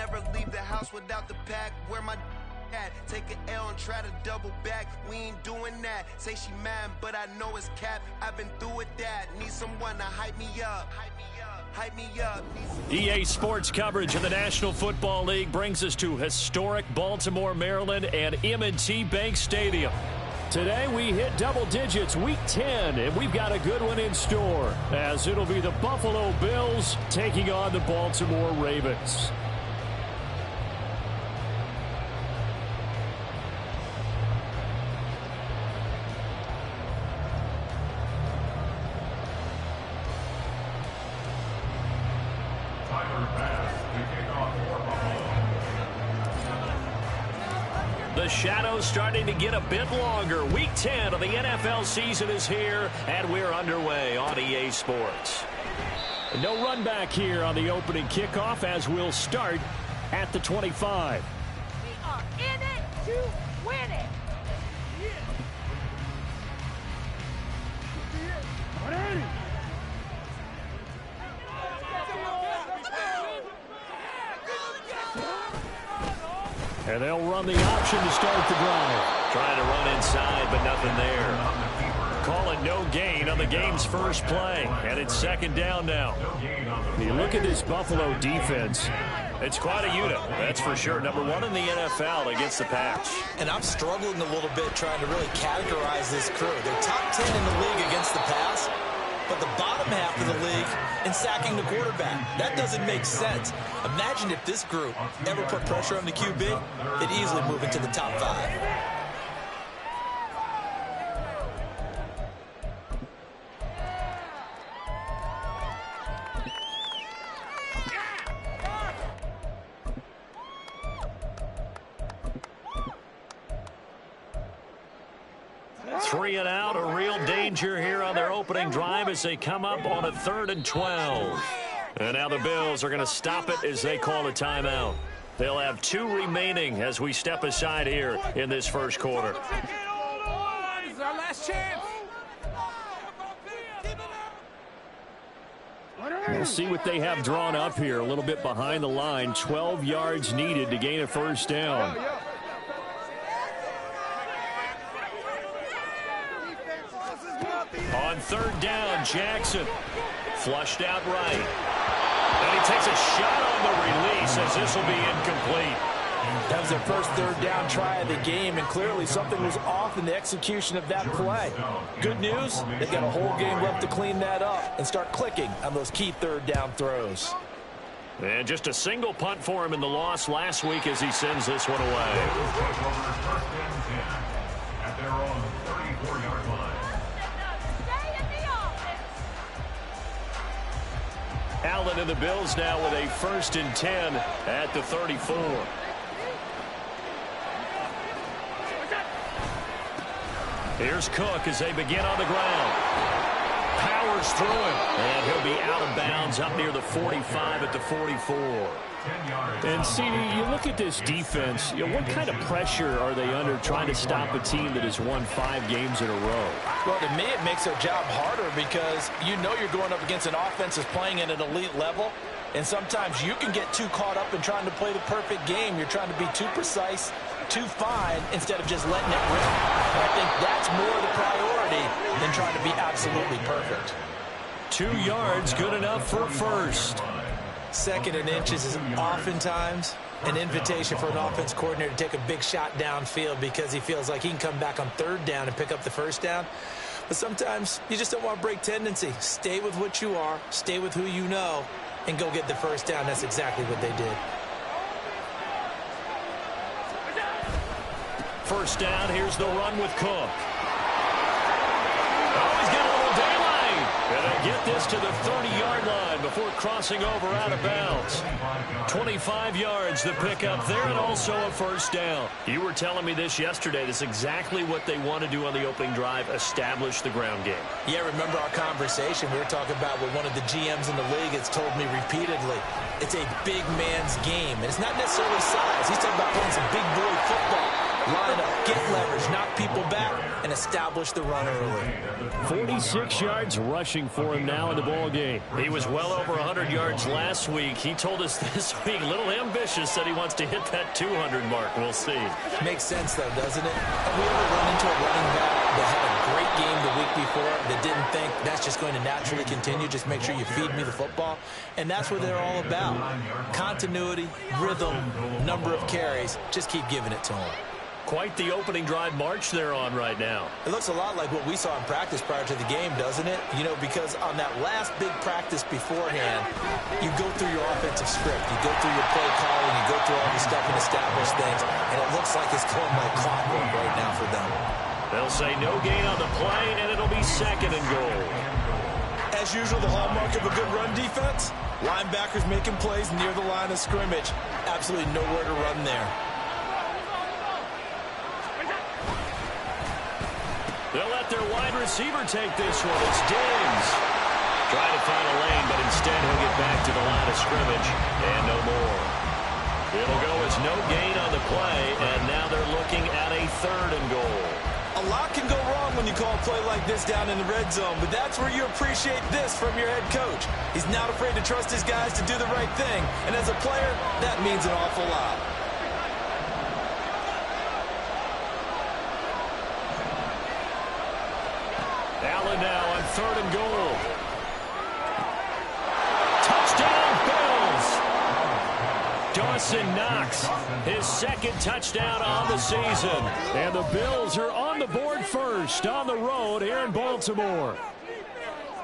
never leave the house without the pack. Where my at? Take an L and try to double back. We ain't doing that. Say she mad, but I know it's cap. I've been through with that. Need someone to hype me up. Hype me up. EA Sports coverage of the National Football League brings us to historic Baltimore, Maryland, and M&T Bank Stadium. Today we hit double digits, Week 10, and we've got a good one in store, as it'll be the Buffalo Bills taking on the Baltimore Ravens. The shadow's starting to get a bit longer. Week 10 of the NFL season is here, and we're underway on EA Sports. No run back here on the opening kickoff, as we'll start at the 25. We are in it to win it. And they'll run the option to start the drive. Trying to run inside, but nothing there. Call it no gain on the game's first play, and it's second down now. You look at this Buffalo defense. It's quite a unit, that's for sure. Number one in the NFL against the pass. And I'm struggling a little bit trying to really categorize this crew. They're top 10 in the league against the pass, but the bottom half of the league in sacking the quarterback. That doesn't make sense. Imagine if this group ever put pressure on the QB, they'd easily move into the top 5. Three and out, a real danger here on their opening drive as they come up on a 3rd and 12. And now the Bills are going to stop it as they call a timeout. They'll have 2 remaining as we step aside here in this first quarter. This is our last chance. We'll see what they have drawn up here. A little bit behind the line. 12 yards needed to gain a first down. On 3rd down, Jackson flushed out right. And he takes a shot on the release as this will be incomplete. That was their first 3rd down try of the game, and clearly something was off in the execution of that play. Good news, they've got a whole game left to clean that up and start clicking on those key 3rd down throws. And just a single punt for him in the loss last week as he sends this one away. At their own 34-yard line. Allen and the Bills now with a 1st and 10 at the 34. Here's Cook as they begin on the ground. Powers through him, and he'll be out of bounds up near the 45 at the 44. And, CD, you look at this defense, what kind of pressure are they under trying to stop a team that has won 5 games in a row? Well, to me, it makes their job harder because you know you're going up against an offense that's playing at an elite level, and sometimes you can get too caught up in trying to play the perfect game. You're trying to be too precise, too fine, instead of just letting it rip. And I think that's more the priority than trying to be absolutely perfect. 2 yards, good enough for a first. 2nd and inches is oftentimes an invitation for an offense coordinator to take a big shot downfield because he feels like he can come back on 3rd down and pick up the first down. But sometimes you just don't want to break tendency. Stay with what you are, stay with who you know, and go get the first down. That's exactly what they did. First down, here's the run with Cook. Oh, he's got a little daylight. And they get this to the 30-yard line before crossing over out of bounds. 25 yards the pickup there, and also a first down. You were telling me this yesterday. That's exactly what they want to do on the opening drive, establish the ground game. Yeah, remember our conversation. We were talking about what one of the GMs in the league has told me repeatedly. It's a big man's game, and it's not necessarily size. He's talking about playing some big boy football. Line up, get leverage, knock people back, and establish the run early. 46 yards rushing for him now in the ball game. He was well over 100 yards last week. He told us this week, a little ambitious, said he wants to hit that 200 mark. We'll see. Makes sense, though, doesn't it? Have we ever run into a running back that had a great game the week before that didn't think that's just going to naturally continue? Just make sure you feed me the football. And that's what they're all about. Continuity, rhythm, number of carries. Just keep giving it to them. Quite the opening drive march they're on right now. It looks a lot like what we saw in practice prior to the game, doesn't it? You know, because on that last big practice beforehand, you go through your offensive script. You go through your play calling. You go through all the stuff and establish things. And it looks like it's going like clockwork right now for them. They'll say no gain on the play, and it'll be 2nd and goal. As usual, the hallmark of a good run defense, linebackers making plays near the line of scrimmage. Absolutely nowhere to run there. They'll let their wide receiver take this one. It's Diggs. Trying to find a lane, but instead he'll get back to the line of scrimmage. And no more. It'll go as no gain on the play, and now they're looking at a 3rd and goal. A lot can go wrong when you call a play like this down in the red zone, but that's where you appreciate this from your head coach. He's not afraid to trust his guys to do the right thing, and as a player, that means an awful lot. Allen now on 3rd and goal. Touchdown, Bills! Dawson Knox, his 2nd touchdown on the season. And the Bills are on the board first on the road here in Baltimore.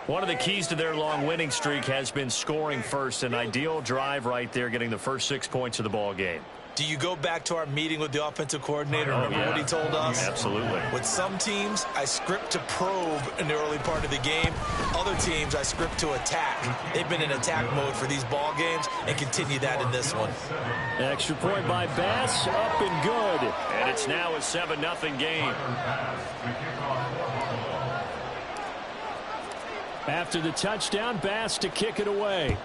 One of the keys to their long winning streak has been scoring first. An ideal drive right there, getting the first 6 points of the ball game. Do you go back to our meeting with the offensive coordinator? Remember what he told us? Absolutely. With some teams, I script to probe in the early part of the game. Other teams, I script to attack. They've been in attack mode for these ball games and continue that in this one. Extra point by Bass, up and good. And it's now a 7-0 game. After the touchdown, Bass to kick it away.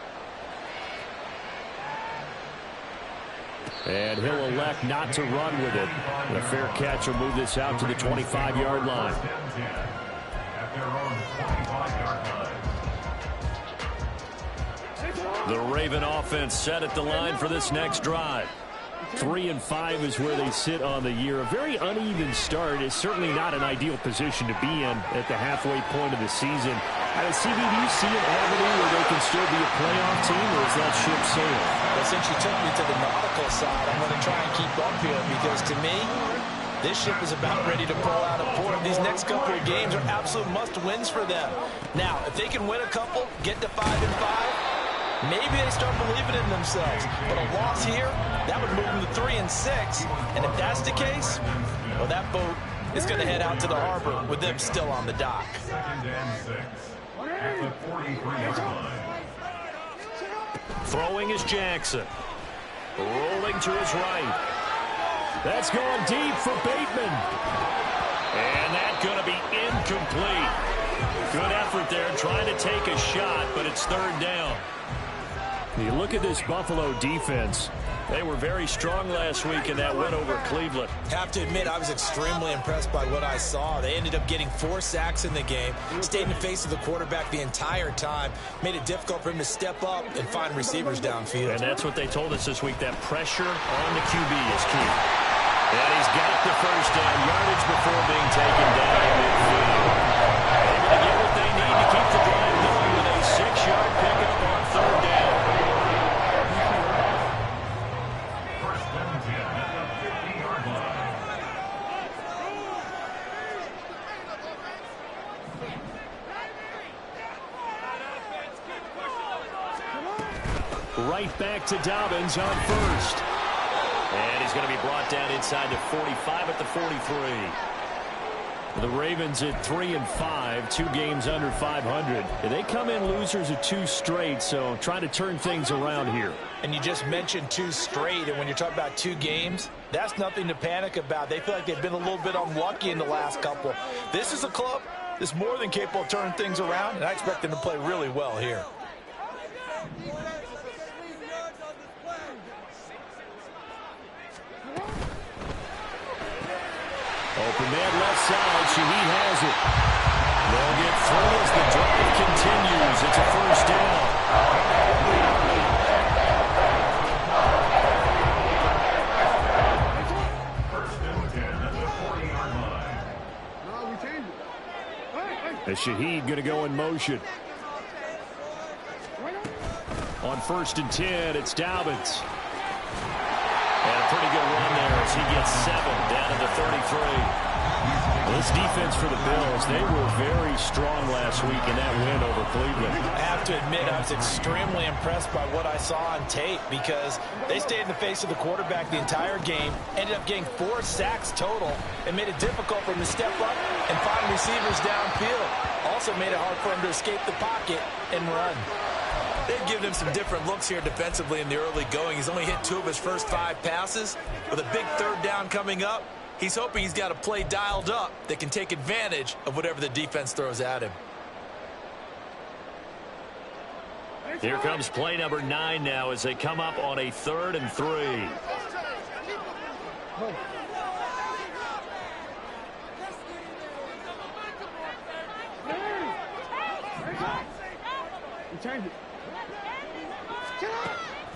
And he'll elect not to run with it. And a fair catch will move this out to the 25-yard line. The Raven offense set at the line for this next drive. 3-5 is where they sit on the year. A very uneven start is certainly not an ideal position to be in at the halfway point of the season. CB, do you see an avenue where they can still be a playoff team, or is that ship sailing? Well, since you took me to the nautical side, I'm going to try and keep up here because, to me, this ship is about ready to pull out of port. These next couple of games are absolute must-wins for them. Now, if they can win a couple, get to 5-5, maybe they start believing in themselves. But a loss here, that would move them to 3-6. And if that's the case, well, that boat is going to head out to the harbor with them still on the dock. 2nd and 6 at the 43-yard line. Throwing is Jackson. Rolling to his right. That's going deep for Bateman. And that's going to be incomplete. Good effort there trying to take a shot, but it's 3rd down. You look at this Buffalo defense. They were very strong last week in that win over Cleveland. Have to admit, I was extremely impressed by what I saw. They ended up getting 4 sacks in the game, stayed in the face of the quarterback the entire time, made it difficult for him to step up and find receivers downfield. And that's what they told us this week, that pressure on the QB is key. And he's got the first down, yardage before being taken down in midfield. Able to get what they need to keep the drive going with a 6-yard pickup on 3rd down. Right back to Dobbins on 1st. And he's going to be brought down inside the 45 at the 43. The Ravens at 3-5, 2 games under 500. And they come in losers of 2 straight, so trying to turn things around here. And you just mentioned 2 straight, and when you're talking about 2 games, that's nothing to panic about. They feel like they've been a little bit unlucky in the last couple. This is a club that's more than capable of turning things around, and I expect them to play really well here. side. Shaheed has it. They'll get through as the drive continues. It's a first down. As Shaheed going to go in motion. On 1st and 10, it's Dobbins. And a pretty good run there as he gets 7 down to the 33. This defense for the Bills, they were very strong last week in that win over Cleveland. I have to admit, I was extremely impressed by what I saw on tape because they stayed in the face of the quarterback the entire game, ended up getting 4 sacks total, and made it difficult for him to step up and find receivers downfield. Also made it hard for him to escape the pocket and run. They've given him some different looks here defensively in the early going. He's only hit 2 of his first 5 passes. With a big 3rd down coming up, he's hoping he's got a play dialed up that can take advantage of whatever the defense throws at him. Here comes play number 9 now as they come up on a 3rd and 3.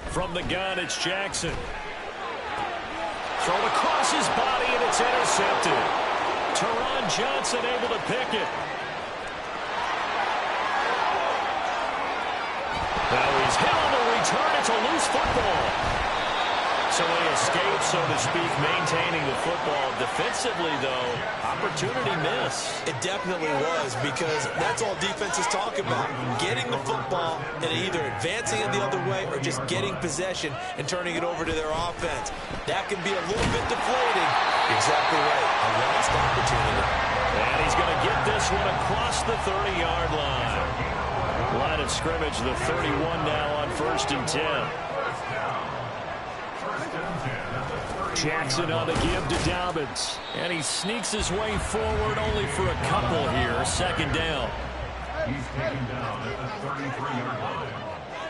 From the gun, it's Jackson. Thrown across his body, and it's intercepted. Teron Johnson able to pick it. Now he's hit on the return. It's a loose football. So he escapes, so to speak, maintaining the football. Defensively, though, opportunity miss. It definitely was, because that's all defenses talk about. Getting the football and either advancing it the other way or just getting possession and turning it over to their offense. That can be a little bit deflating. Exactly right. A lost opportunity. And he's going to get this one across the 30-yard line. Line of scrimmage, the 31 now on 1st and 10. Jackson on the give to Dobbins. And he sneaks his way forward only for a couple here. 2nd down. He's taken down at the 33-yard line.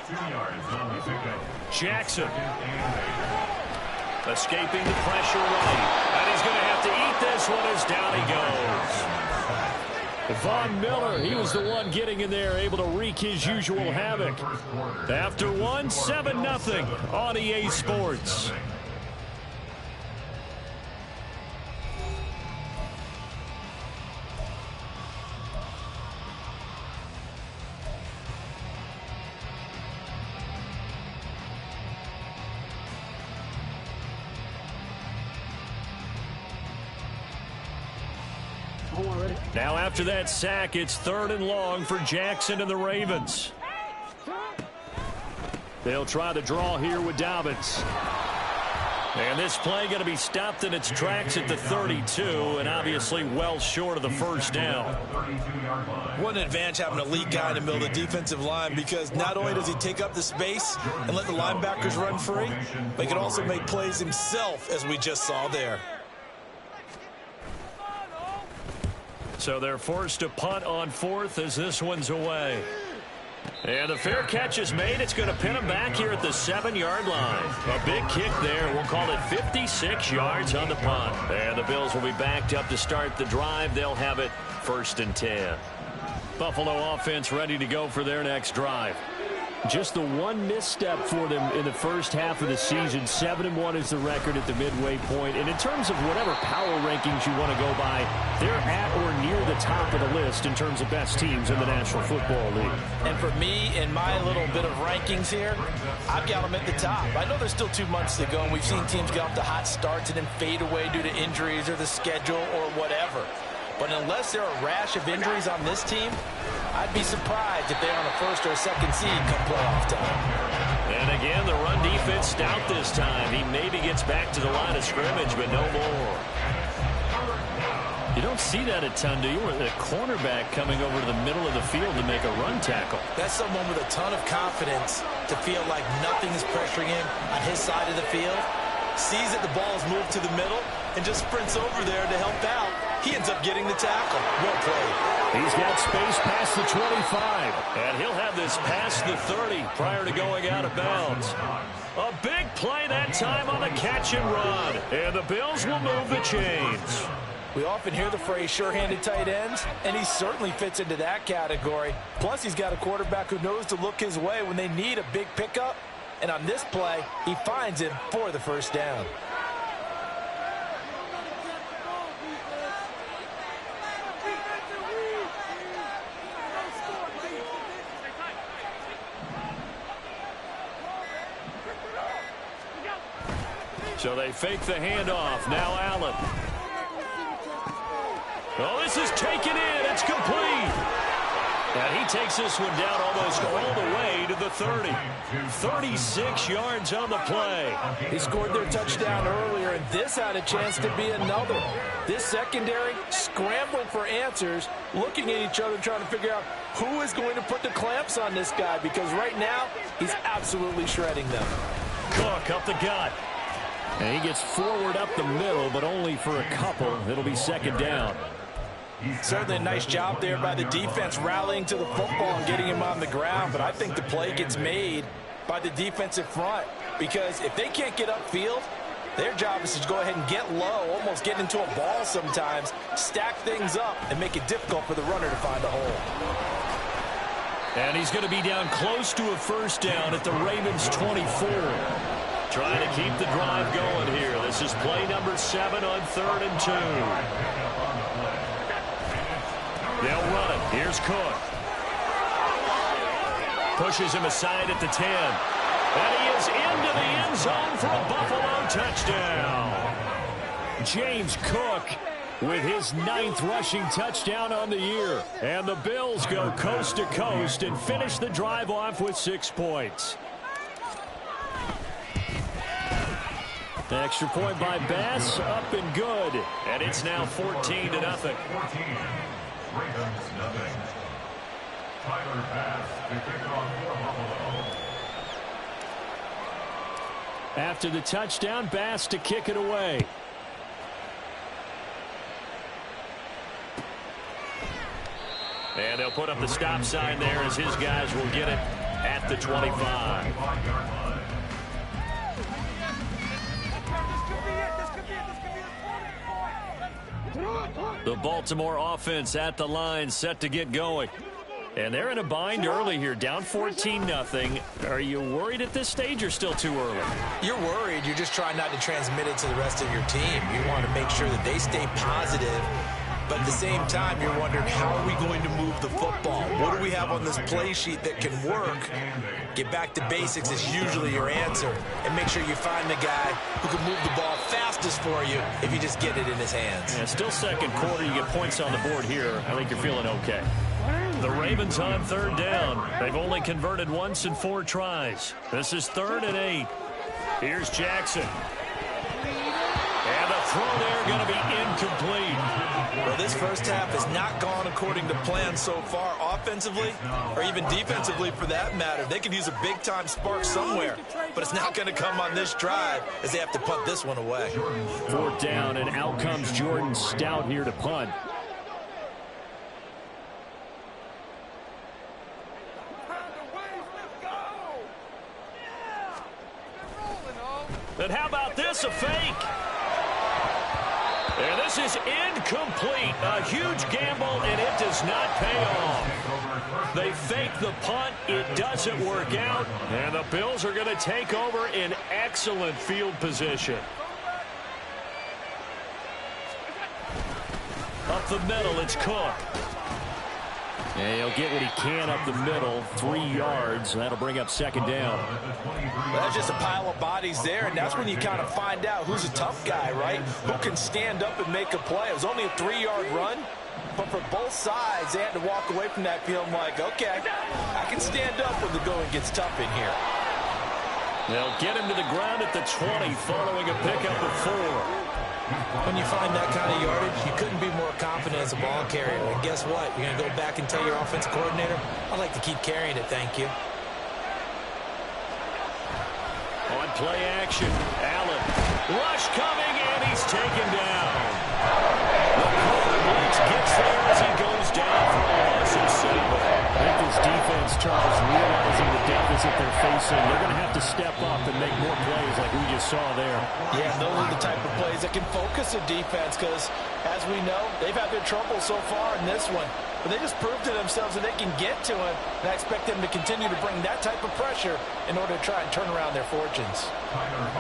2 yards on the pickup. Jackson. Escaping the pressure right. And he's going to have to eat this one as down he goes. Von Miller, he was the one getting in there, able to wreak his usual havoc. After one, 7-0 on EA Sports. Now after that sack, it's 3rd and long for Jackson and the Ravens. They'll try to draw here with Dobbins. And this play going to be stopped in its tracks at the 32, and obviously well short of the 1st down. What an advantage having a lead guy in the middle of the defensive line, because not only does he take up the space and let the linebackers run free, but he can also make plays himself, as we just saw there. So they're forced to punt on 4th as this one's away. And the fair catch is made. It's going to pin him back here at the 7-yard line. A big kick there. We'll call it 56 yards on the punt. And the Bills will be backed up to start the drive. They'll have it 1st and 10. Buffalo offense ready to go for their next drive. Just the one misstep for them in the first half of the season. 7-1 is the record at the midway point. And in terms of whatever power rankings you want to go by, they're at or near the top of the list in terms of best teams in the National Football League. And for me, in my little bit of rankings here, I've got them at the top. I know there's still 2 months to go, and we've seen teams get off to hot starts and then fade away due to injuries or the schedule or whatever. But unless there are a rash of injuries on this team, I'd be surprised if they're on a 1st or 2nd seed come playoff time. And again, the run defense stout this time. He maybe gets back to the line of scrimmage, but no more. You don't see that a ton, do you? With a cornerback coming over to the middle of the field to make a run tackle. That's someone with a ton of confidence to feel like nothing is pressuring him on his side of the field. Sees that the ball is moved to the middle and just sprints over there to help out. He ends up getting the tackle. Well played. He's got space past the 25. And he'll have this past the 30 prior to going out of bounds. A big play that time on the catch and run. And the Bills will move the chains. We often hear the phrase sure-handed tight ends, and he certainly fits into that category. Plus, he's got a quarterback who knows to look his way when they need a big pickup. And on this play, he finds him for the first down. So they fake the handoff. Now Allen. Oh, this is taken in. It's complete. And he takes this one down almost all the way to the 30. 36 yards on the play. He scored their touchdown earlier, and this had a chance to be another. This secondary scrambled for answers, looking at each other, trying to figure out who is going to put the clamps on this guy, because right now he's absolutely shredding them. Cook up the gut. And he gets forward up the middle, but only for a couple. It'll be second down. Certainly a nice job there by the defense rallying to the football and getting him on the ground, but I think the play gets made by the defensive front, because if they can't get upfield, their job is to go ahead and get low, almost get into a ball sometimes, stack things up, and make it difficult for the runner to find a hole. And he's going to be down close to a first down at the Ravens' 24. Trying to keep the drive going here. This is play number 7 on 3rd and 2. They'll run it. Here's Cook. Pushes him aside at the 10. And he is into the end zone for a Buffalo touchdown. James Cook with his 9th rushing touchdown on the year. And the Bills go coast to coast and finish the drive off with 6 points. The extra point by Bass, up and good. And it's now 14-0. 14. Ravens nothing. Tyler Bass to kick it off for Buffalo. After the touchdown, Bass to kick it away. And they'll put up the stop sign there as his guys will get it at the 25. The Baltimore offense at the line, set to get going. And they're in a bind early here, down 14-0. Are you worried at this stage or still too early? You're worried. You're just trying not to transmit it to the rest of your team. You want to make sure that they stay positive. But at the same time, you're wondering, how are we going to move the football? What do we have on this play sheet that can work? Get back to basics is usually your answer. And make sure you find the guy who can move the ball fastest for you if you just get it in his hands. Yeah, still second quarter. You get points on the board here. I think you're feeling okay. The Ravens on 3rd down. They've only converted once in 4 tries. This is 3rd and 8. Here's Jackson. And the throw there going to be incomplete. Well, this first half has not gone according to plan so far offensively, or even defensively for that matter. They could use a big-time spark somewhere, but it's not going to come on this drive as they have to punt this one away. 4th down, and out comes Jordan Stout here to punt. And how about this, a fake? And this is incomplete. A huge gamble, and it does not pay off. They fake the punt. It doesn't work out. And the Bills are going to take over in excellent field position. Up the middle, it's Cook. And he'll get what he can up the middle, 3 yards. That'll bring up second down. Well, that's just a pile of bodies there, and that's when you kind of find out who's a tough guy, right? Who can stand up and make a play. It was only a 3-yard run, but for both sides, they had to walk away from that feeling like, okay, I can stand up when the going gets tough in here. They'll get him to the ground at the 20 following a pickup of 4. When you find that kind of yardage, you couldn't be more confident as a ball carrier. And guess what? You're going to go back and tell your offensive coordinator, I'd like to keep carrying it, thank you. On play action, Allen. Rush coming, and he's taken down. The corner blitz gets there as he goes down for a loss of 7. I think this defense, Charles, realizing the deficit guys that they're facing, they're going to have to step up and make more plays like we just saw there. Yeah, those are the type of plays that can focus a defense because, as we know, they've had their trouble so far in this one. But they just proved to themselves that they can get to it, and I expect them to continue to bring that type of pressure in order to try and turn around their fortunes.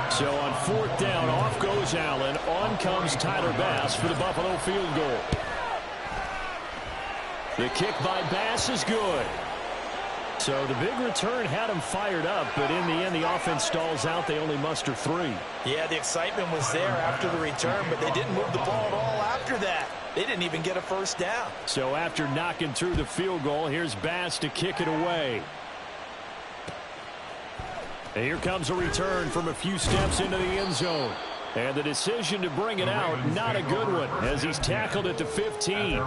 So on 4th down, off goes Allen. On comes Tyler Bass for the Buffalo field goal. The kick by Bass is good. So the big return had him fired up, but in the end, the offense stalls out. They only muster 3. Yeah, the excitement was there after the return, but they didn't move the ball at all after that. They didn't even get a first down. So after knocking through the field goal, here's Bass to kick it away. And here comes a return from a few steps into the end zone. And the decision to bring it out, not a good one, as he's tackled at the 15.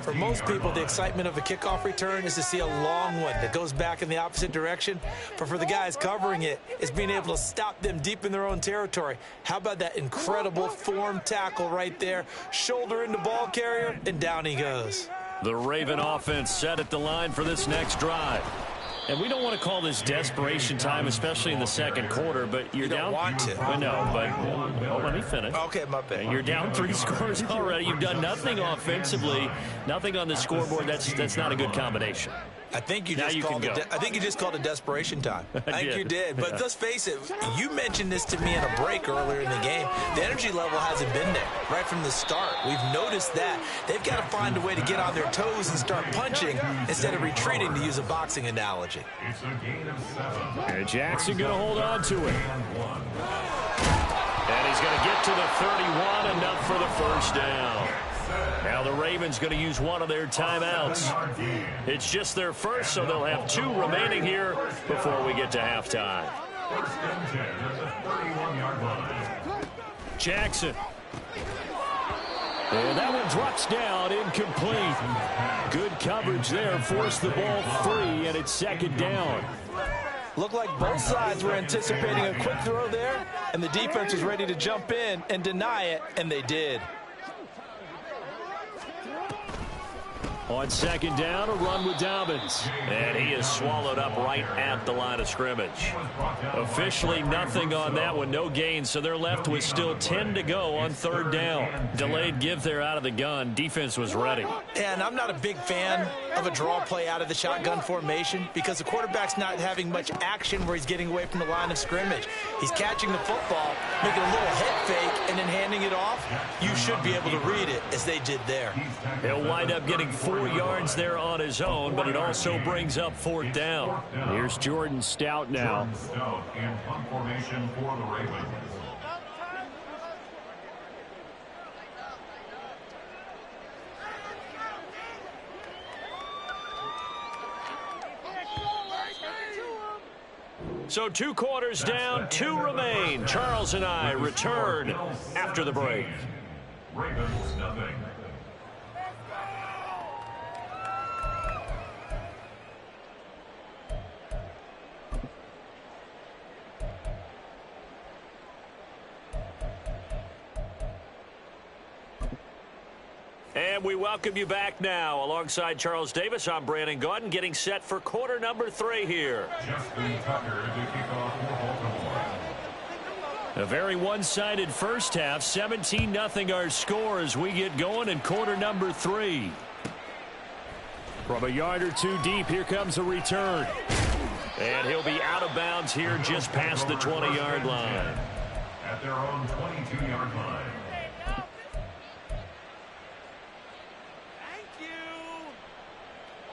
For most people, the excitement of a kickoff return is to see a long one that goes back in the opposite direction. But for the guys covering it, it's being able to stop them deep in their own territory. How about that incredible form tackle right there? Shoulder into ball carrier, and down he goes. The Raven offense set at the line for this next drive. And we don't want to call this desperation time, especially in the second quarter, but you're down. You don't want to. I know, but well, let me finish. Okay, my bad. You're down 3 scores already. You've done nothing offensively, nothing on the scoreboard. That's not a good combination. I think you just called it desperation time. I think you did. But let's face it, you mentioned this to me in a break earlier in the game. The energy level hasn't been there right from the start. We've noticed that. They've got to find a way to get on their toes and start punching instead of retreating, to use a boxing analogy. It's a gain of 7. And Jackson going to hold on to it. And he's going to get to the 31, enough for the first down. Now the Ravens going to use one of their timeouts. It's just their first, so they'll have 2 remaining here before we get to halftime. First and 10 at the 31-yard line. Jackson. And that one drops down, incomplete. Good coverage there, forced the ball free, and it's 2nd down. Looked like both sides were anticipating a quick throw there, and the defense was ready to jump in and deny it, and they did. On 2nd down, a run with Dobbins. And he is swallowed up right at the line of scrimmage. Officially nothing on that one, no gain, so they're left with still 10 to go on 3rd down. Delayed give there out of the gun. Defense was ready. And I'm not a big fan of a draw play out of the shotgun formation because the quarterback's not having much action where he's getting away from the line of scrimmage. He's catching the football, making a little head fake, and then handing it off. You should be able to read it as they did there. He'll wind up getting 4 yards there on his own, but it also brings up 4th down. Here's Jordan Stout now. Jordan Stout in punt formation for the Ravens. So 2 quarters down, 2 remain. Charles and I return after the break. Ravens nothing. And we welcome you back now. Alongside Charles Davis, I'm Brandon Gaudin, getting set for quarter number 3 here. Justin Tucker to kick off for Baltimore. A very one-sided first half. 17-0 our score as we get going in quarter number 3. From a yard or 2 deep, here comes a return. And he'll be out of bounds here just past the 20-yard line. At their own 22-yard line.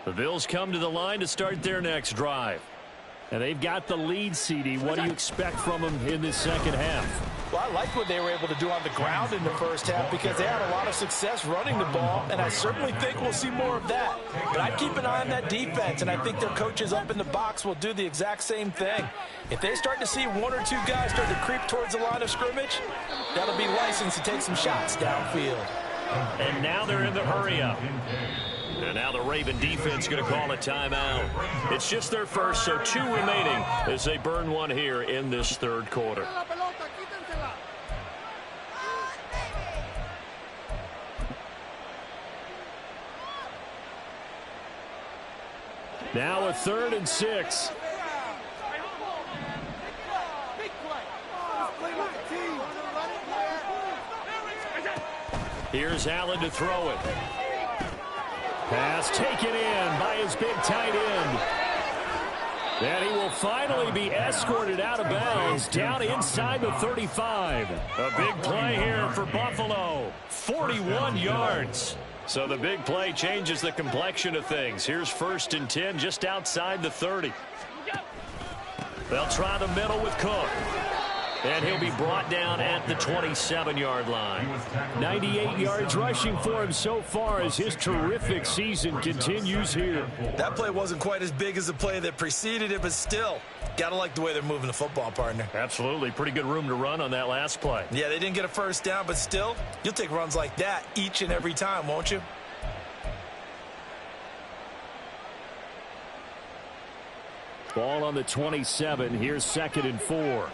The Bills come to the line to start their next drive. And they've got the lead, CD. What do you expect from them in this second half? Well, I like what they were able to do on the ground in the first half because they had a lot of success running the ball, and I certainly think we'll see more of that. But I'd keep an eye on that defense, and I think their coaches up in the box will do the exact same thing. If they start to see 1 or 2 guys start to creep towards the line of scrimmage, that'll be licensed to take some shots downfield. And now they're in the hurry-up. And now the Raven defense going to call a timeout. It's just their first, so 2 remaining as they burn one here in this 3rd quarter. Now a 3rd and 6. Here's Allen to throw it. Pass taken in by his big tight end. And he will finally be escorted out of bounds down inside the 35. A big play here for Buffalo. 41 yards. So the big play changes the complexion of things. Here's 1st and 10 just outside the 30. They'll try the middle with Cook. And he'll be brought down at the 27-yard line. 98 yards rushing for him so far as his terrific season continues here. That play wasn't quite as big as the play that preceded it, but still, got to like the way they're moving the football, partner. Absolutely. Pretty good room to run on that last play. Yeah, they didn't get a first down, but still, you'll take runs like that each and every time, won't you? Ball on the 27. Here's 2nd and 4.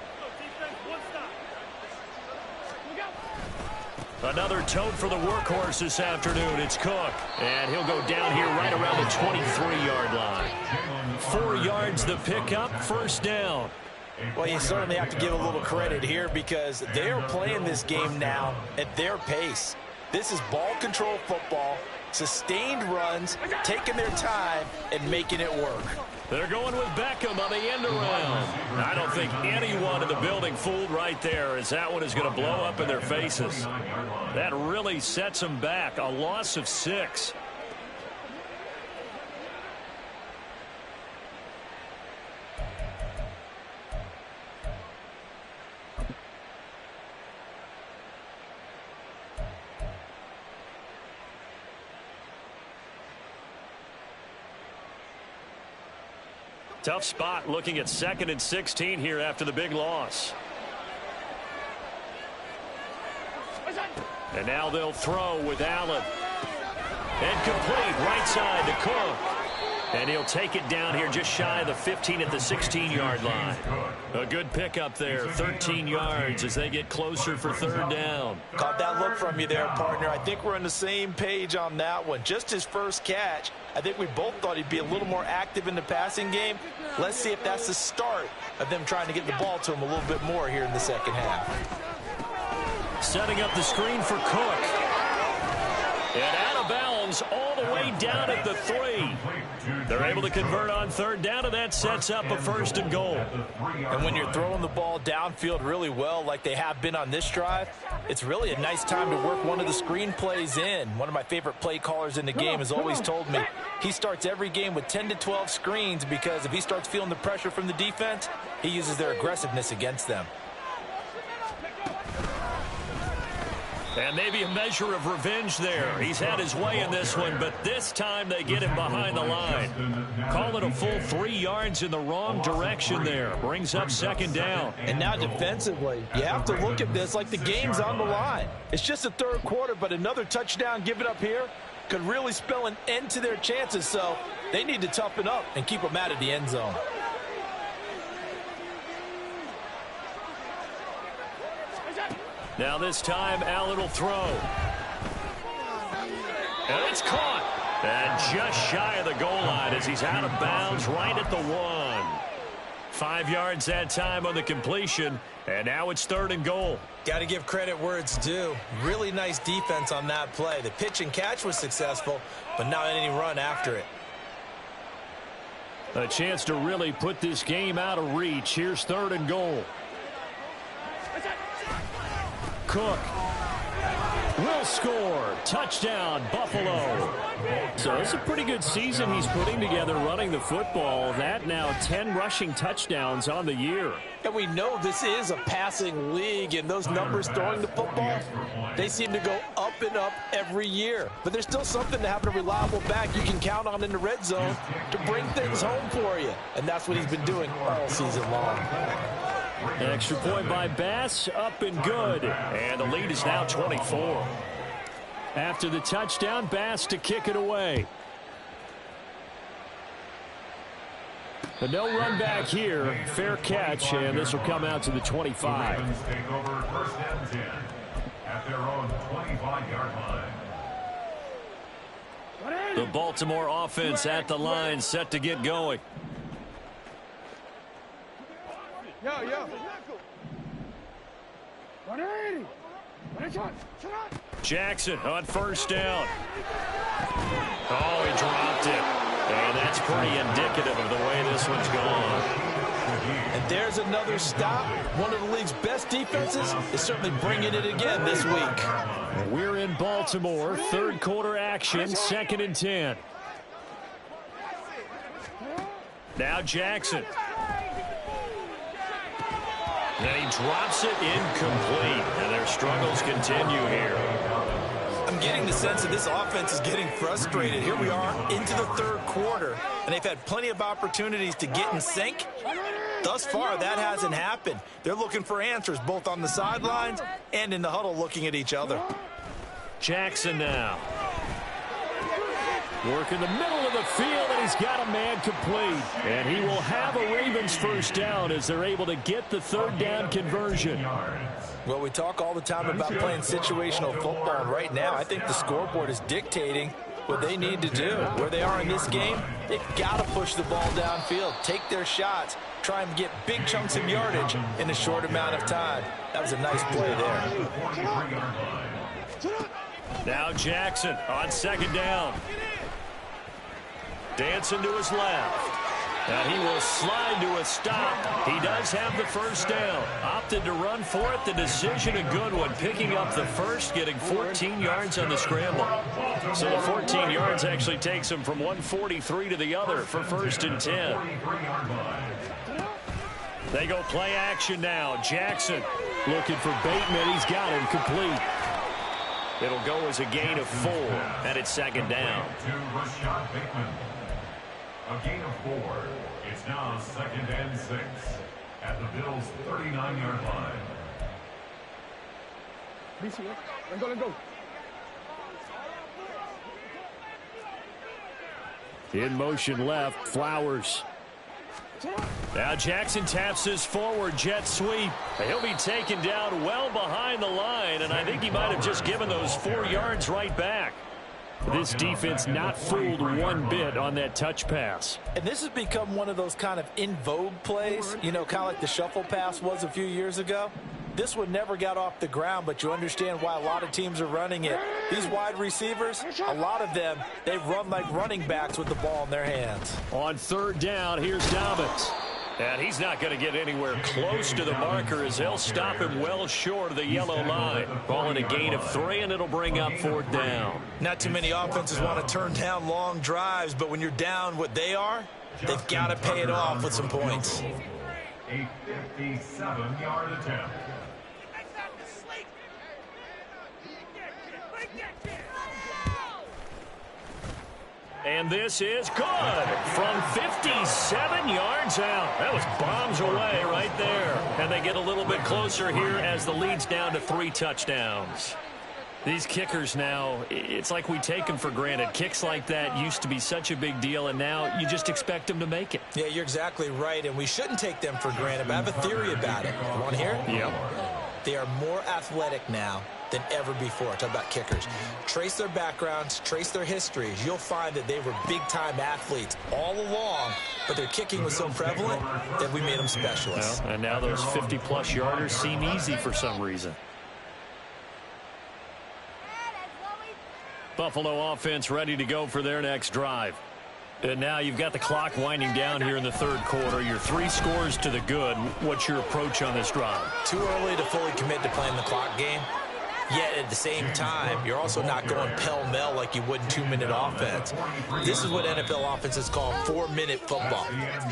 Another tote for the workhorse this afternoon. It's Cook. And he'll go down here right around the 23-yard line. 4 yards the pickup, 1st down. Well, you certainly have to give a little credit here because they are playing this game now at their pace. This is ball control football, sustained runs, taking their time, and making it work. They're going with Beckham on the end around. I don't think anyone in the building fooled right there as that one is going to blow up in their faces. That really sets them back. A loss of 6. Tough spot looking at 2nd and 16 here after the big loss. And now they'll throw with Allen. And complete right side to Cook. And he'll take it down here just shy of the 15 at the 16-yard line. A good pickup there, 13 yards as they get closer for 3rd down. Caught that look from you there, partner. I think we're on the same page on that one. Just his first catch. I think we both thought he'd be a little more active in the passing game. Let's see if that's the start of them trying to get the ball to him a little bit more here in the second half. Setting up the screen for Cook. And out of bounds all the way down at the 3. They're able to convert on 3rd down, and that sets up a 1st and goal. And when you're throwing the ball downfield really well like they have been on this drive, it's really a nice time to work one of the screen plays in. One of my favorite play callers in the game has always told me he starts every game with 10 to 12 screens because if he starts feeling the pressure from the defense, he uses their aggressiveness against them. And maybe a measure of revenge there. He's had his way in this one, but this time they get him behind the line. Call it a full 3 yards in the wrong direction there. Brings up 2nd down. And now defensively, you have to look at this like the game's on the line. It's just the 3rd quarter, but another touchdown given up here could really spell an end to their chances, so they need to toughen up and keep them out of the end zone. Now this time, Allen will throw. And it's caught. And just shy of the goal line as he's out of bounds right at the 1. 5 yards that time on the completion. And now it's 3rd and goal. Got to give credit where it's due. Really nice defense on that play. The pitch and catch was successful, but not any run after it. A chance to really put this game out of reach. Here's 3rd and goal. Cook will score. Touchdown, Buffalo. So it's a pretty good season he's putting together running the football. That now 10 rushing touchdowns on the year. And we know this is a passing league, and those numbers throwing the football, they seem to go up and up every year. But there's still something to having a reliable back you can count on in the red zone to bring things home for you. And that's what he's been doing all season long. An extra point by Bass, up and good. And the lead is now 24. After the touchdown, Bass to kick it away. But no run back here. Fair catch, and this will come out to the 25. Take over 1st and 10 at their own 25-yard line. The Baltimore offense at the line, set to get going. Yo. 180. Jackson on first down. Oh, he dropped it. And that's pretty indicative of the way this one's gone. And there's another stop. One of the league's best defenses is certainly bringing it again this week. We're in Baltimore. Third quarter action, 2nd and 10. Now Jackson. And he drops it incomplete. And their struggles continue here. I'm getting the sense that this offense is getting frustrated. Here we are into the third quarter, and they've had plenty of opportunities to get in sync. Thus far, that hasn't happened. They're looking for answers both on the sidelines and in the huddle looking at each other. Jackson now. Work in the middle of the field, and he's got a man complete. And he will have a Ravens first down as they're able to get the third down conversion. Well, we talk all the time about playing situational football, and right now I think the scoreboard is dictating what they need to do. Where they are in this game, they've got to push the ball downfield, take their shots, try and get big chunks of yardage in a short amount of time. That was a nice play there. Now Jackson on 2nd down. Dancing to his left. And he will slide to a stop. He does have the first down. Opted to run for it. The decision a good one. Picking up the first, getting 14 yards on the scramble. So the 14 yards actually takes him from 143 to the other for 1st and 10. They go play action now. Jackson looking for Bateman. He's got him complete. It'll go as a gain of 4, and it's 2nd down. A gain of 4. It's now 2nd and 6 at the Bills' 39-yard line. In motion left, Flowers. Now Jackson taps this forward jet sweep. He'll be taken down well behind the line, and I think he might have just given those 4 yards right back. This defense not fooled one bit on that touch pass. And this has become one of those kind of in vogue plays, you know, kind of like the shuffle pass was a few years ago. This one never got off the ground, but you understand why a lot of teams are running it. These wide receivers, a lot of them, they run like running backs with the ball in their hands. On 3rd down, here's Dobbins. And he's not going to get anywhere close to the marker as they'll stop him well short of the yellow line. Calling a gain of 3, and it'll bring up 4th down. Not too many offenses want to turn down long drives, but when you're down what they are, they've got to pay it off with some points. A 57-yard attempt. And this is good from 57 yards out. That was bombs away right there. And they get a little bit closer here as the lead's down to 3 touchdowns. These kickers now, it's like we take them for granted. Kicks like that used to be such a big deal, and now you just expect them to make it. Yeah, you're exactly right, and we shouldn't take them for granted, but I have a theory about it. You want to hear it? Yeah. They are more athletic now than ever before. Talk about kickers. Trace their backgrounds, trace their histories. You'll find that they were big-time athletes all along, but their kicking was so prevalent that we made them specialists. Well, and now those 50-plus yarders seem easy for some reason. Buffalo offense ready to go for their next drive. And now you've got the clock winding down here in the 3rd quarter. You're 3 scores to the good. What's your approach on this drive? Too early to fully commit to playing the clock game. Yet at the same time, you're also not going pell-mell like you would in 2-minute offense. This is what NFL offenses call 4-minute football.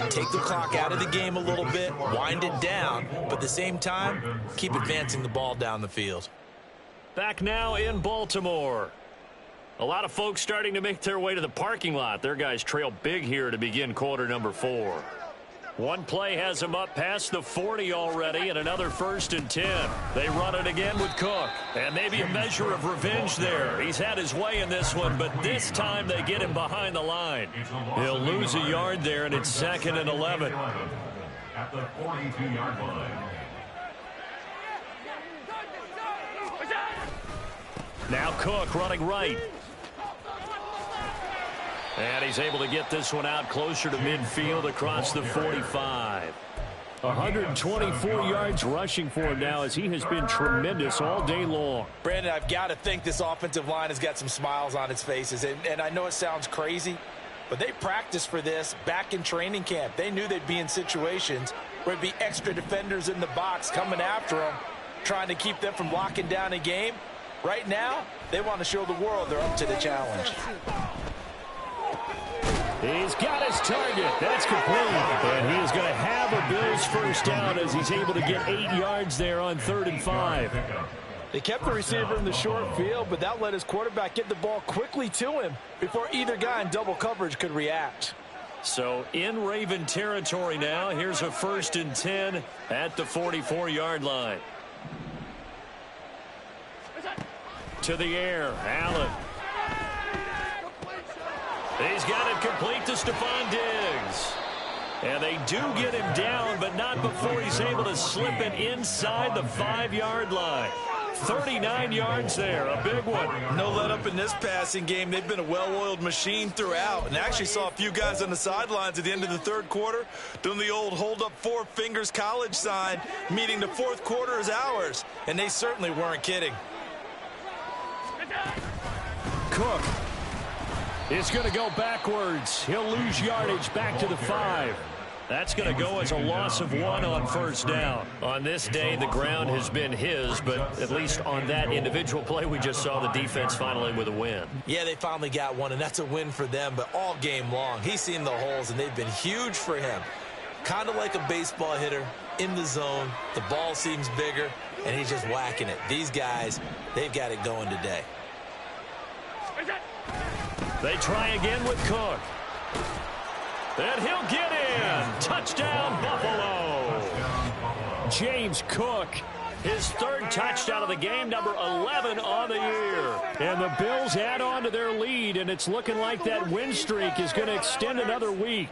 Take the clock out of the game a little bit, wind it down, but at the same time, keep advancing the ball down the field. Back now in Baltimore. A lot of folks starting to make their way to the parking lot. Their guys trail big here to begin quarter number 4. One play has them up past the 40 already, and another 1st and 10. They run it again with Cook, and maybe a measure of revenge there. He's had his way in this one, but this time they get him behind the line. He'll lose a yard there, and it's 2nd and 11. At the 42-yard line. Now Cook running right. And he's able to get this one out closer to midfield across the 45. 124 yards rushing for him now as he has been tremendous all day long. Brandon, I've got to think this offensive line has got some smiles on its faces. And I know it sounds crazy, but they practiced for this back in training camp. They knew they'd be in situations where it'd be extra defenders in the box coming after them, trying to keep them from locking down a game. Right now, they want to show the world they're up to the challenge. He's got his target. That's complete. And he is going to have a Bills first down as he's able to get 8 yards there on 3rd and 5. They kept the receiver in the short field, but that let his quarterback get the ball quickly to him before either guy in double coverage could react. So in Raven territory now, here's a 1st and 10 at the 44-yard line. To the air, Allen. He's got it complete to Stephon Diggs. And they do get him down, but not before he's able to slip it inside the 5-yard line. 39 yards there, a big one. No let up in this passing game. They've been a well-oiled machine throughout, and actually saw a few guys on the sidelines at the end of the 3rd quarter doing the old hold up 4 fingers college sign, meaning the 4th quarter is ours, and they certainly weren't kidding. Cook is going to go backwards. He'll lose yardage back to the 5. That's going to go as a loss of 1 on 1st down. On this day, the ground has been his, but at least on that individual play, we just saw the defense finally with a win. Yeah, they finally got one, and that's a win for them, but all game long, he's seen the holes, and they've been huge for him. Kind of like a baseball hitter in the zone. The ball seems bigger, and he's just whacking it. These guys, they've got it going today. They try again with Cook. And he'll get in. Touchdown, Buffalo. James Cook, his 3rd touchdown of the game, number 11 on the year. And the Bills add on to their lead, and it's looking like that win streak is going to extend another week.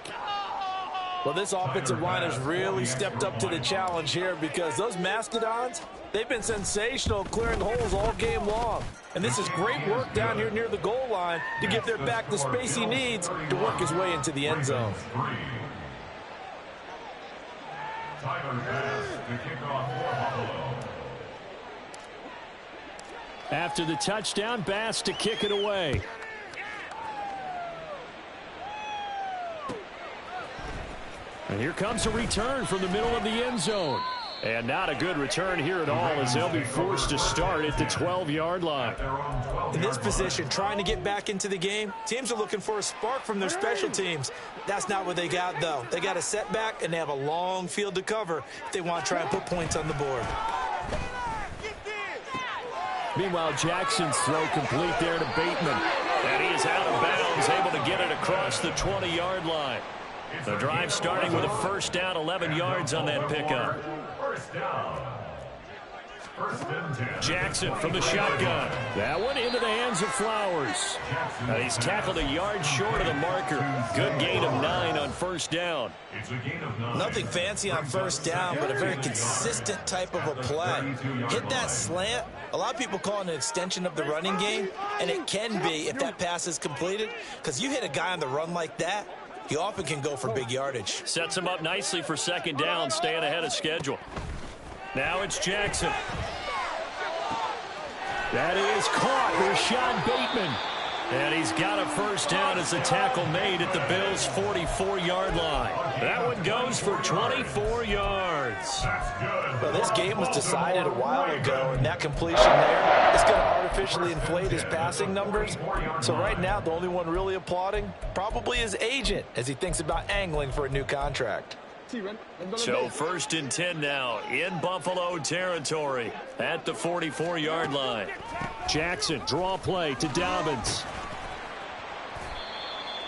Well, this offensive line has really stepped up to the challenge here because those Mastodons, they've been sensational clearing holes all game long. And this is great work down here near the goal line to give their back the space he needs to work his way into the end zone. After the touchdown, Bass to kick it away. And here comes a return from the middle of the end zone. And not a good return here at all as they'll be forced to start at the 12-yard line. In this position, trying to get back into the game, teams are looking for a spark from their special teams. That's not what they got, though. They got a setback, and they have a long field to cover if they want to try and put points on the board. Meanwhile, Jackson's throw complete there to Bateman. And he is out of bounds, able to get it across the 20-yard line. The drive starting with a 1st down, 11 yards on that pickup. Jackson from the shotgun. That one into the hands of Flowers. He's tackled a yard short of the marker. Good gain of 9 on 1st down. Nothing fancy on 1st down, but a very consistent type of a play. Hit that slant. A lot of people call it an extension of the running game, and it can be if that pass is completed, because you hit a guy on the run like that, he often can go for big yardage. Sets him up nicely for 2nd down, staying ahead of schedule. Now it's Jackson. That is caught. Rashad Bateman. And he's got a 1st down as the tackle made at the Bills' 44-yard line. That one goes for 24 yards. Well, this game was decided a while ago, and that completion there is going to artificially inflate his passing numbers. So right now, the only one really applauding probably his agent as he thinks about angling for a new contract. So 1st and 10 now in Buffalo territory at the 44-yard line. Jackson, draw play to Dobbins.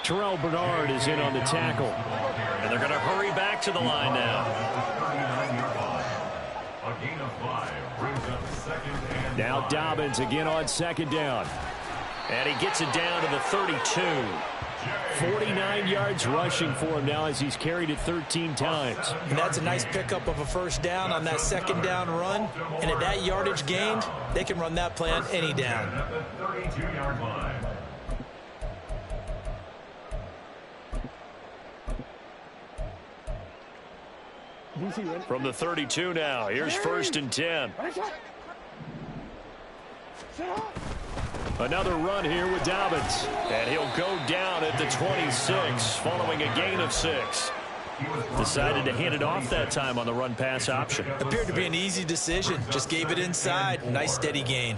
Terrell Bernard is in on the tackle. And they're going to hurry back to the line now. Now Dobbins again on 2nd down. And he gets it down to the 32. 49 yards rushing for him now as he's carried it 13 times. And that's a nice pickup of a 1st down on that 2nd down run. And at that yardage gained, they can run that play on any down. From the 32 now, here's 1st and 10. Another run here with Dobbins. And he'll go down at the 26 following a gain of 6. Decided to hand it off that time on the run-pass option. Appeared to be an easy decision. Just gave it inside. Nice steady gain.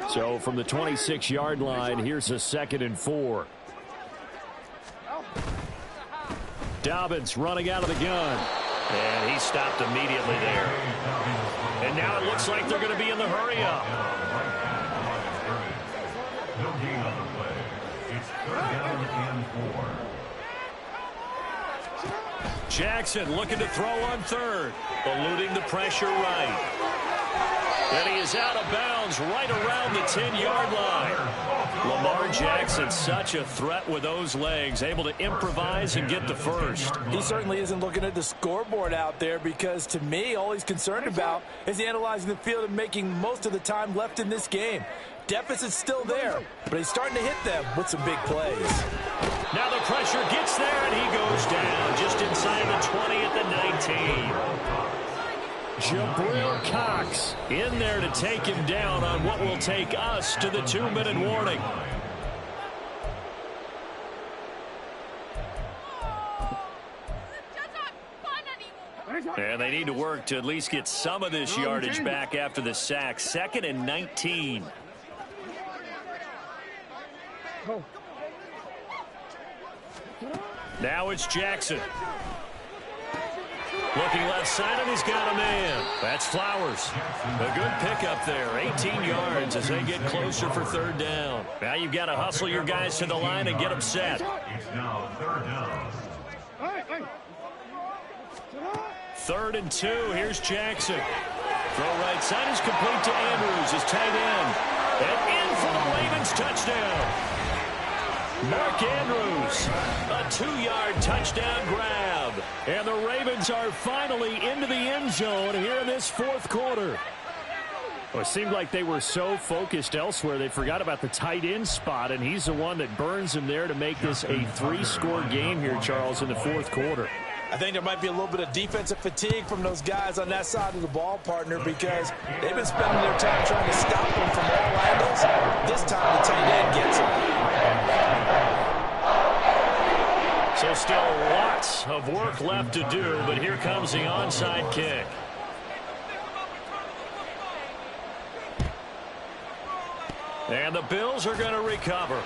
So from the 26-yard line, here's a 2nd and 4. Dobbins running out of the gun. And he stopped immediately there. And now it looks like they're going to be in the hurry-up. No gain on the play. It's 3rd down and 4. Jackson looking to throw on 3rd. Eluding the pressure right. And he is out of bounds right around the 10-yard line. Lamar Jackson, such a threat with those legs, able to improvise and get the first. He certainly isn't looking at the scoreboard out there because, to me, all he's concerned about is analyzing the field and making most of the time left in this game. Deficit's still there, but he's starting to hit them with some big plays. Now the pressure gets there, and he goes down just inside the 20 at the 19. Jabril Cox in there to take him down on what will take us to the 2-minute warning. And they need to work to at least get some of this yardage back after the sack. 2nd and 19. Now it's Jackson. Looking left side, and he's got a man. That's Flowers. A good pickup there. 18 yards as they get closer for 3rd down. Now you've got to hustle your guys to the line and get them set. It's now 3rd down. 3rd and 2. Here's Jackson. Throw right side is complete to Andrews, his tight end. And in for the Ravens touchdown. Mark Andrews, a 2-yard touchdown grab. And the Ravens are finally into the end zone here in this 4th quarter. Well, it seemed like they were so focused elsewhere, they forgot about the tight end spot, and he's the one that burns him there to make this a 3-score game here, Charles, in the 4th quarter. I think there might be a little bit of defensive fatigue from those guys on that side of the ball, partner, because they've been spending their time trying to stop them from all angles. This time the tight end gets them. So still lots of work left to do, but here comes the onside kick. And the Bills are going to recover.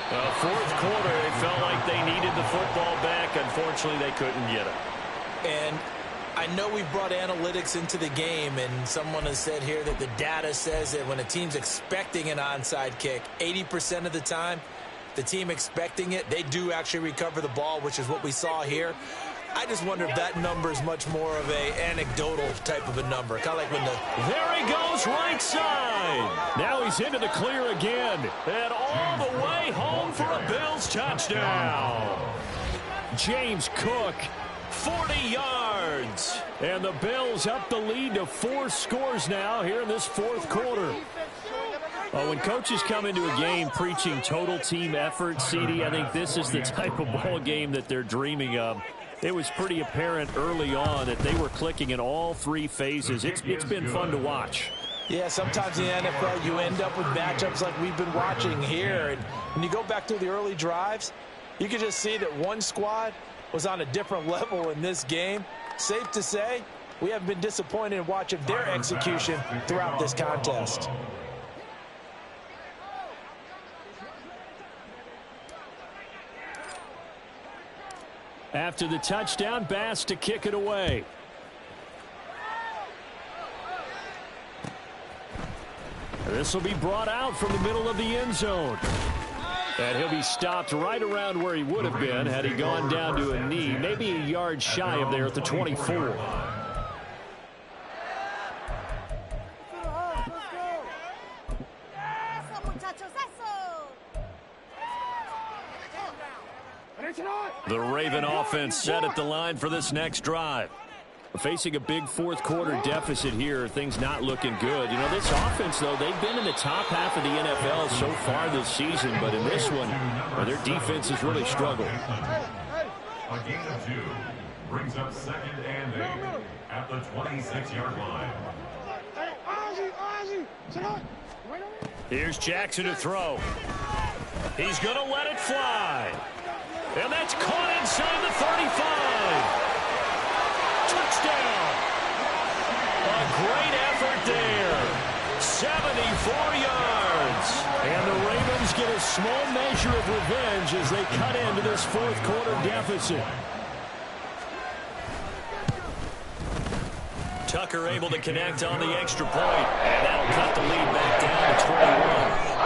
4th quarter, it felt like they needed the football back. Unfortunately, they couldn't get it. And I know we brought analytics into the game, and someone has said here that the data says that when a team's expecting an onside kick, 80% of the time, the team expecting it, they do actually recover the ball, which is what we saw here. I just wonder if that number is much more of a anecdotal type of a number. Kind of like when the... There he goes, right side. Now he's into the clear again. And all the way home for a Bills touchdown. James Cook, 40 yards. And the Bills up the lead to 4 scores now here in this 4th quarter. Well, when coaches come into a game preaching total team effort, CD, I think this is the type of ball game that they're dreaming of. It was pretty apparent early on that they were clicking in all 3 phases. It's been fun to watch. Yeah, sometimes in the NFL you end up with matchups like we've been watching here. And when you go back to the early drives, you can just see that one squad was on a different level in this game. Safe to say, we have been disappointed in watching their execution throughout this contest. After the touchdown, Bass to kick it away. This will be brought out from the middle of the end zone. And he'll be stopped right around where he would have been had he gone down to a knee, maybe a yard shy of there at the 24. The Raven offense set at the line for this next drive. Facing a big 4th quarter deficit here, things not looking good. You know, this offense, though, they've been in the top half of the NFL so far this season, but in this one, their defense has really struggled. A gain of 2 brings up 2nd and 8 at the 26-yard line. Here's Jackson to throw. He's going to let it fly. And that's caught inside the 35. Touchdown. A great effort there. 74 yards. And the Ravens get a small measure of revenge as they cut into this fourth quarter deficit. Tucker able to connect on the extra point. And that'll cut the lead back down to 21.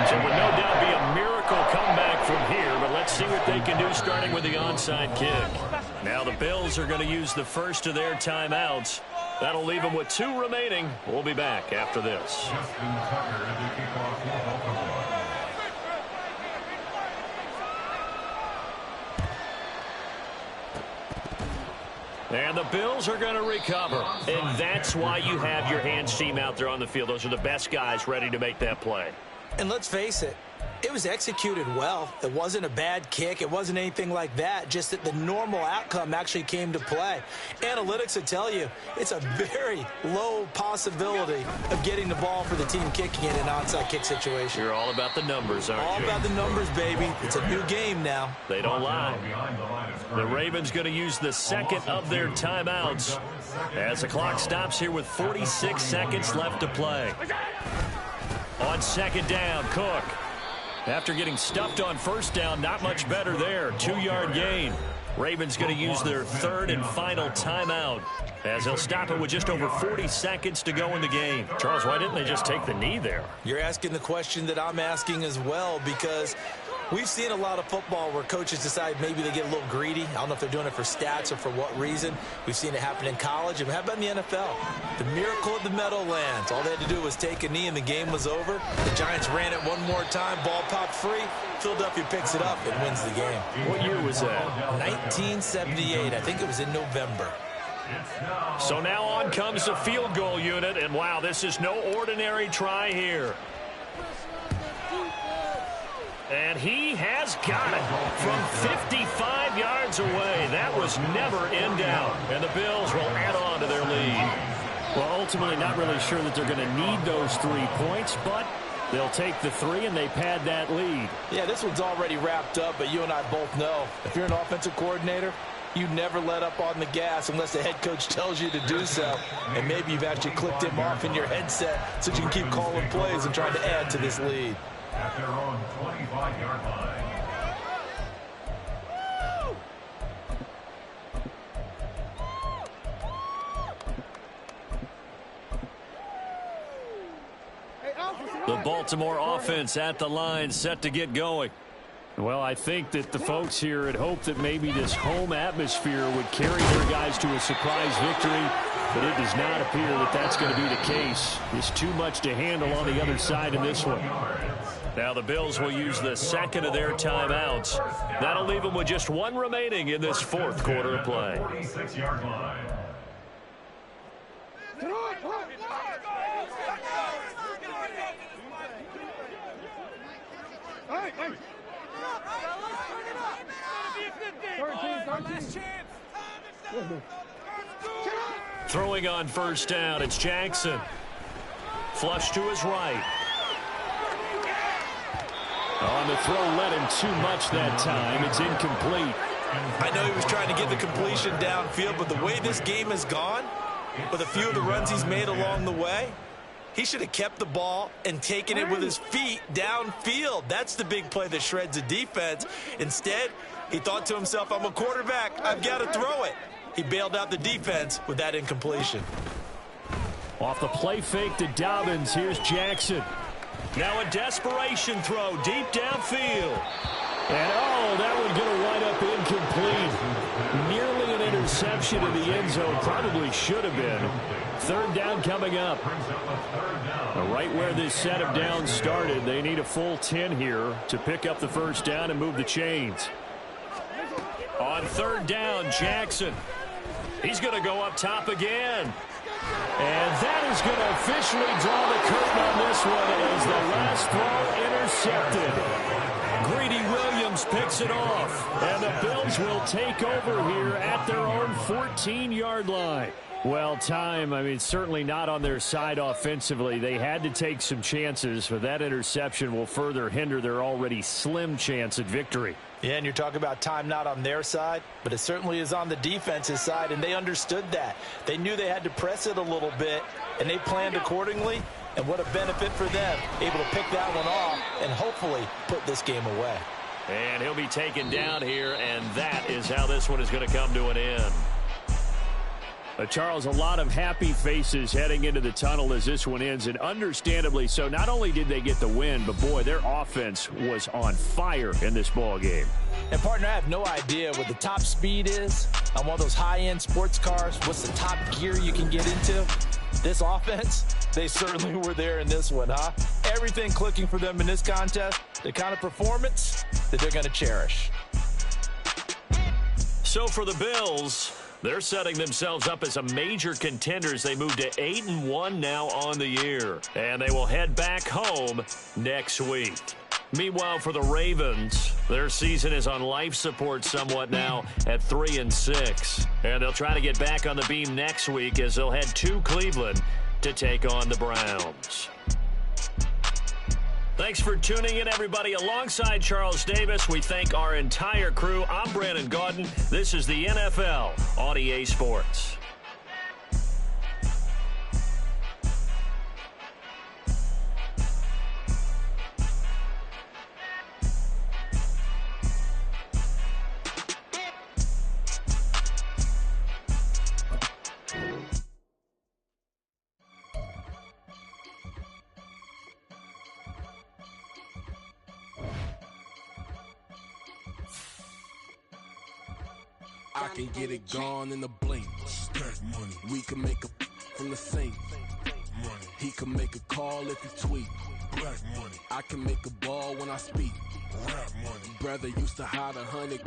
So it would no doubt be a miracle comeback from here, but let's see what they can do starting with the onside kick. Now the Bills are going to use the first of their timeouts. That'll leave them with 2 remaining. We'll be back after this. And the Bills are going to recover. And that's why you have your hands team out there on the field. Those are the best guys ready to make that play. And let's face it, it was executed well. It wasn't a bad kick. It wasn't anything like that. Just that the normal outcome actually came to play. Analytics will tell you it's a very low possibility of getting the ball for the team kicking it in an onside kick situation. You're all about the numbers, aren't you? All about the numbers, baby. It's a new game now. They don't lie. The Ravens going to use the second of their timeouts as the clock stops here with 46 seconds left to play. On second down, Cook. After getting stuffed on first down, not much better there. 2-yard gain. Ravens going to use their third and final timeout as they'll stop it with just over 40 seconds to go in the game. Charles, why didn't they just take the knee there? You're asking the question that I'm asking as well, because we've seen a lot of football where coaches decide maybe they get a little greedy. I don't know if they're doing it for stats or for what reason. We've seen it happen in college. And how about in the NFL? The miracle of the Meadowlands. All they had to do was take a knee and the game was over. The Giants ran it one more time. Ball popped free. Philadelphia picks it up and wins the game. What year was that? 1978. I think it was in November. So now on comes the field goal unit. And wow, this is no ordinary try here. And he has got it from 55 yards away. That was never in doubt. And the Bills will add on to their lead. Well, ultimately not really sure that they're going to need those 3 points, but they'll take the 3 and they pad that lead. Yeah, this one's already wrapped up, but you and I both know if you're an offensive coordinator, you never let up on the gas unless the head coach tells you to do so. And maybe you've actually clicked him off in your headset so you can keep calling plays and trying to add to this lead. At their own 25-yard line. The Baltimore offense at the line, set to get going. Well, I think that the folks here had hoped that maybe this home atmosphere would carry their guys to a surprise victory, but it does not appear that that's going to be the case. There's too much to handle on the other side in this one. Now the Bills will use the second of their timeouts. That'll leave them with just 1 remaining in this fourth quarter of play. 46-yard line. Throwing on first down, it's Jackson. Flush to his right. On the throw, led him too much that time. It's incomplete. I know he was trying to get the completion downfield, but the way this game has gone, with a few of the runs he's made along the way, he should have kept the ball and taken it with his feet downfield. That's the big play that shreds the defense. Instead, he thought to himself, I'm a quarterback, I've got to throw it. He bailed out the defense with that incompletion. Off the play fake to Dobbins, here's Jackson. Now a desperation throw deep downfield. And oh, that one going to wind up incomplete. Nearly an interception in the end zone. Probably should have been. Third down coming up. Right where this set of downs started, they need a full 10 here to pick up the first down and move the chains. On third down, Jackson. He's going to go up top again. And that is going to officially draw the curtain on this one as the last throw intercepted. Greedy Williams Mahomes picks it off, and the Bills will take over here at their own 14-yard line. Well, certainly not on their side offensively. They had to take some chances, but that interception will further hinder their already slim chance at victory. Yeah, and you're talking about time not on their side, but it certainly is on the defense's side, and they understood that. They knew they had to press it a little bit, and they planned accordingly, and what a benefit for them, able to pick that one off and hopefully put this game away. And he'll be taken down here, and that is how this one is going to come to an end. Charles, a lot of happy faces heading into the tunnel as this one ends, and understandably so. Not only did they get the win, but, boy, their offense was on fire in this ball game. And, partner, I have no idea what the top speed is on one of those high-end sports cars. What's the top gear you can get into? This offense, they certainly were there in this one, huh? Everything clicking for them in this contest, the kind of performance that they're going to cherish. So for the Bills, they're setting themselves up as a major contender as they move to 8-1 now on the year. And they will head back home next week. Meanwhile, for the Ravens, their season is on life support somewhat now at 3-6. And they'll try to get back on the beam next week as they'll head to Cleveland to take on the Browns. Thanks for tuning in, everybody. Alongside Charles Davis, we thank our entire crew. I'm Brandon Gaudin. This is the NFL on EA Sports. I can get it gone in a blink. Money. We can make a from the sink. Money. He can make a call if he tweet. Black money. I can make a ball when I speak. Rap money. Brother used to hide 100.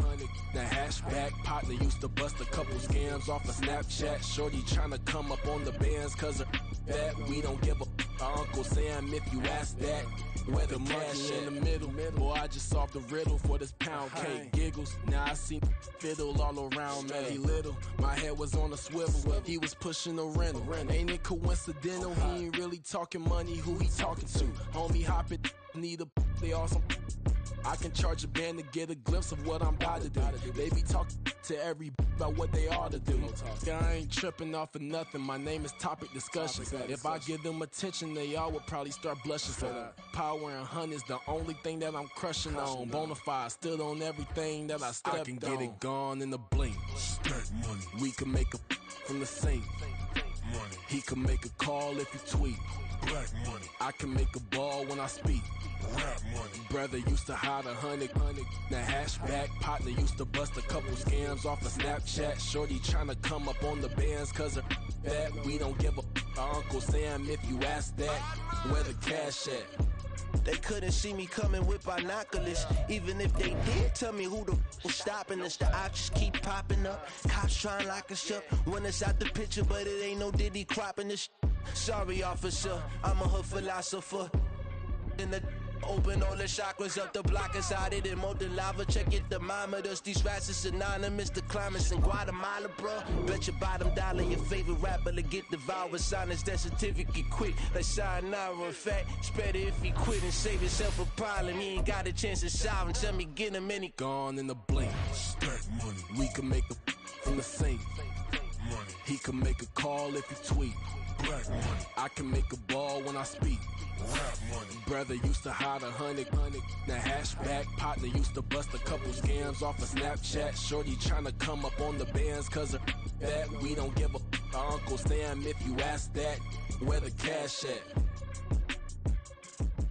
The hashback partner used to bust a couple scams off of Snapchat. Shorty tryna come up on the bands cause of that. We don't give a Uncle Sam if you ask that. Where the money in the middle. Boy, I just solved the riddle for this pound cake. Giggles, now I see fiddle all around me. He little, my head was on a swivel. He was pushing a rental. Ain't it coincidental? He ain't really talking money. Who he talking to? Homie, hop it, need a they awesome. I can charge a band to get a glimpse of what I'm about to do. They be talking to every about what they ought to do. I ain't tripping off of nothing. My name is Topic Discussion. If I give them attention, they all would probably start blushing. So power and hunt is the only thing that I'm crushing on. Bonafide stood on everything that I stepped on. I can get it gone in a blink. Money. We can make a from the sink. Money. He can make a call if he tweet. Black money. I can make a ball when I speak. Rap money. Brother used to hide 100. The hashback partner used to bust a couple scams off of Snapchat. Shorty tryna come up on the bands cause of that. We don't give a Uncle Sam if you ask that. Where the cash at? They couldn't see me coming with binoculars. Even if they did, tell me who the was stopping us. The options keep popping up. Cops trying to lock us up. When it's out the picture, but it ain't no Diddy cropping this. Sorry, officer, I'm a hood philosopher. In the open all the chakras up the block inside it and molten lava. Check it, thermometers. These rats is synonymous. The climates in Guatemala, bro. Bet your bottom dollar your favorite rapper to get devoured. Silence that certificate quick. Like sayonara. In fact, it's better if he quit and save himself a problem. He ain't got a chance to solve and tell me get him any. Gone in the blink. Stack money. We can make a from the sink. Money. He can make a call if he tweet. Black money. I can make a ball when I speak. Rap money. Brother used to hide 100. The hashback partner used to bust a couple scams off of Snapchat. Shorty tryna come up on the bands cause of that. We don't give a Uncle Sam if you ask that. Where the cash at?